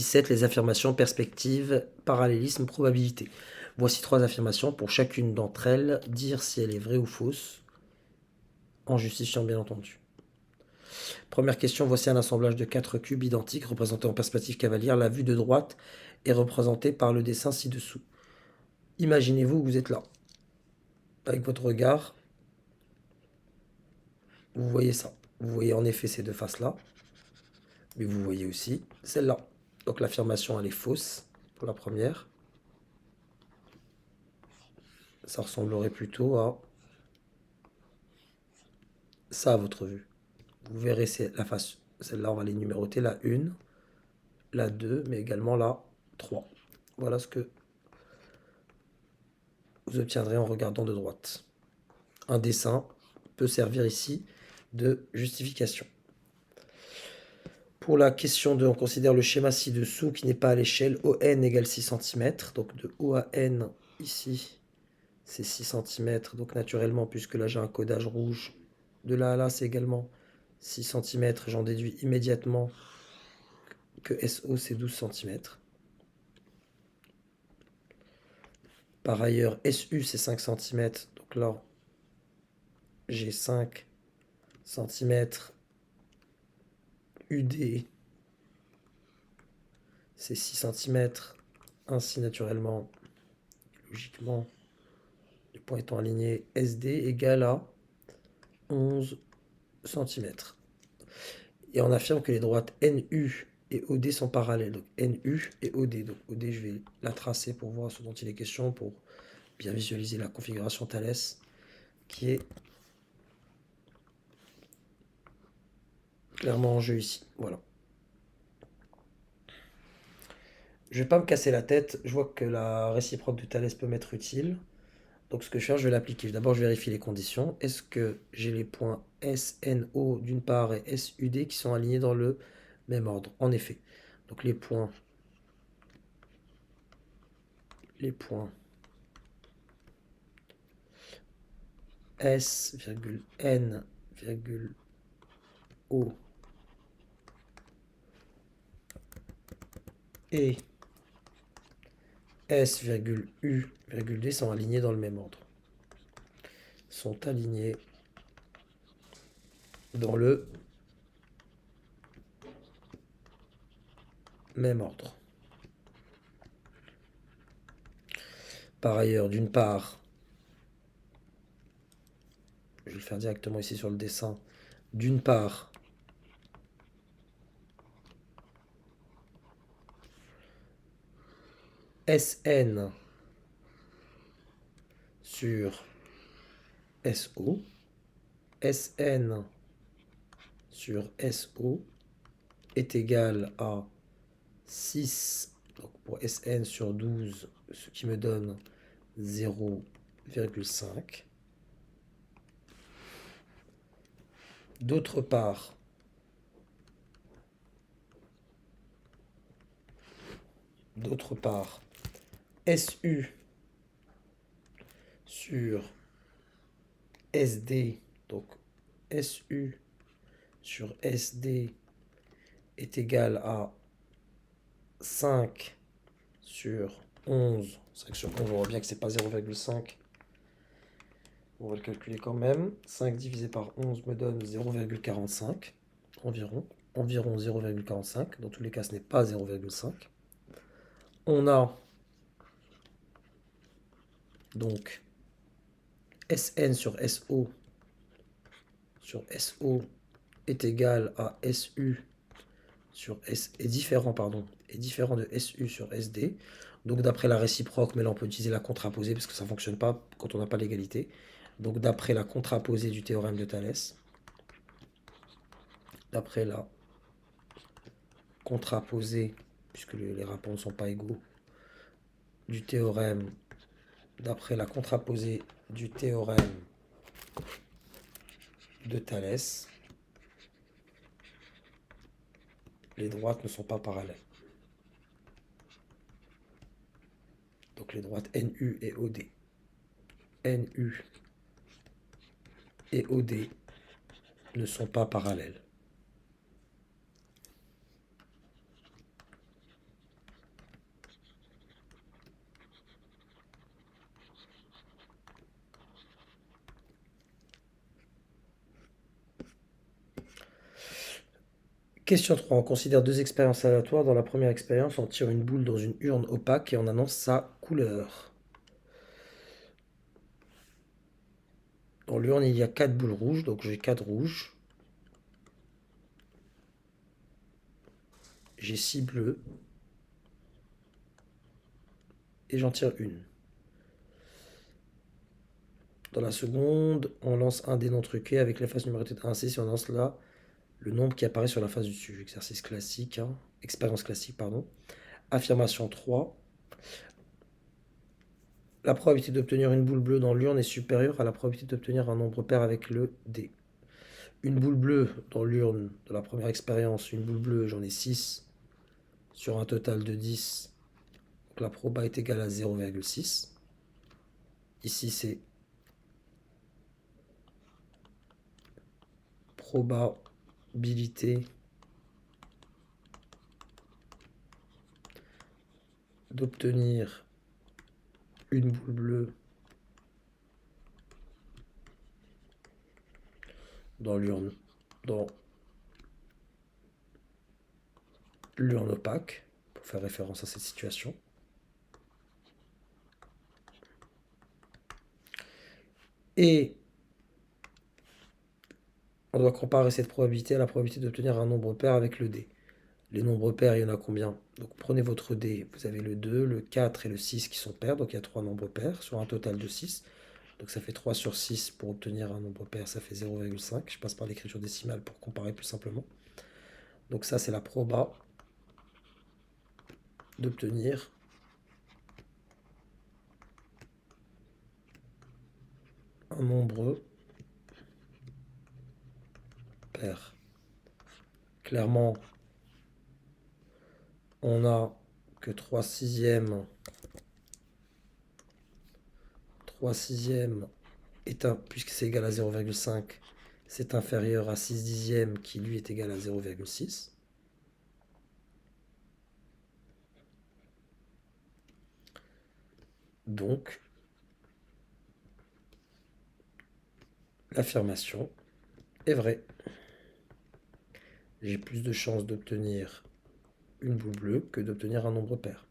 17, les affirmations, perspective, parallélisme, probabilité. Voici 3 affirmations. Pour chacune d'entre elles, dire si elle est vraie ou fausse, en justifiant bien entendu. Première question, voici un assemblage de 4 cubes identiques représentés en perspective cavalière. La vue de droite est représentée par le dessin ci-dessous. Imaginez-vous que vous êtes là. Avec votre regard, vous voyez ça. Vous voyez en effet ces deux faces-là, mais vous voyez aussi celle-là. Donc l'affirmation, elle est fausse pour la première. Ça ressemblerait plutôt à ça à votre vue. Vous verrez c'est la face. Celle-là, on va les numéroter. La 1, la 2, mais également la 3. Voilà ce que vous obtiendrez en regardant de droite. Un dessin peut servir ici de justification. Pour la question 2, on considère le schéma ci-dessous qui n'est pas à l'échelle. ON égale 6 cm. Donc de O à N, ici, c'est 6 cm. Donc naturellement, puisque là j'ai un codage rouge, de là à là, c'est également 6 cm. J'en déduis immédiatement que SO, c'est 12 cm. Par ailleurs, SU, c'est 5 cm. Donc là, j'ai 5 cm. UD, c'est 6 cm. Ainsi, naturellement, logiquement, les points étant alignés, SD égale à 11 cm. Et on affirme que les droites NU et OD sont parallèles. Donc NU et OD. Donc OD, je vais la tracer pour voir ce dont il est question, pour bien visualiser la configuration Thalès, qui est clairement en jeu ici. Voilà. Je vais pas me casser la tête. Je vois que la réciproque de Thalès peut m'être utile. Donc ce que je vais faire, je vais l'appliquer. D'abord, je vérifie les conditions. Est-ce que j'ai les points SNO d'une part et SUD qui sont alignés dans le même ordre? En effet. Donc les points S, N, O et S, U, D sont alignés dans le même ordre. Sont alignés dans le même ordre. Par ailleurs, d'une part, je vais le faire directement ici sur le dessin, d'une part, SN sur SO, SN sur SO est égal à 6, donc pour SN sur 12, ce qui me donne 0,5. D'autre part, SU sur SD, donc SU sur SD est égal à 5 sur 11. 5 sur 11, on voit bien que c'est pas 0,5. On va le calculer quand même. 5 divisé par 11 me donne 0,45 environ. Environ 0,45. Dans tous les cas, ce n'est pas 0,5. On a donc SN sur SO est égal à SU sur S est différent de SU sur SD. Donc d'après la réciproque, mais là on peut utiliser la contraposée parce que ça ne fonctionne pas quand on n'a pas l'égalité. Donc d'après la contraposée du théorème de Thalès, d'après la contraposée, puisque les rapports ne sont pas égaux, du théorème, d'après la contraposée du théorème de Thalès, les droites ne sont pas parallèles. Donc les droites NU et OD. NU et OD ne sont pas parallèles. Question 3. On considère deux expériences aléatoires. Dans la première expérience, on tire une boule dans une urne opaque et on annonce sa couleur. Dans l'urne, il y a 4 boules rouges, donc j'ai 4 rouges. J'ai 6 bleus. Et j'en tire une. Dans la seconde, on lance un dé non truqué avec la face numérotée de 1 à 6 et on lance là le nombre qui apparaît sur la face du dessus. Exercice classique, hein. Expérience classique, pardon. Affirmation 3. La probabilité d'obtenir une boule bleue dans l'urne est supérieure à la probabilité d'obtenir un nombre pair avec le dé. Une boule bleue dans l'urne de la première expérience, une boule bleue, j'en ai 6 sur un total de 10. Donc la proba est égale à 0,6. Ici, c'est probabilité d'obtenir une boule bleue dans l'urne opaque, pour faire référence à cette situation. Et on doit comparer cette probabilité à la probabilité d'obtenir un nombre pair avec le dé. Les nombres pairs, il y en a combien? Donc prenez votre dé, vous avez le 2, le 4 et le 6 qui sont pairs, donc il y a 3 nombres pairs sur un total de 6. Donc ça fait 3 sur 6 pour obtenir un nombre pair, ça fait 0,5. Je passe par l'écriture décimale pour comparer plus simplement. Donc ça, c'est la proba d'obtenir un nombre pair. Clairement, on a que 3 sixièmes. 3 sixièmes est puisque c'est égal à 0,5, c'est inférieur à 6 dixièmes qui lui est égal à 0,6. Donc, l'affirmation est vraie. J'ai plus de chances d'obtenir une boule bleue que d'obtenir un nombre pair.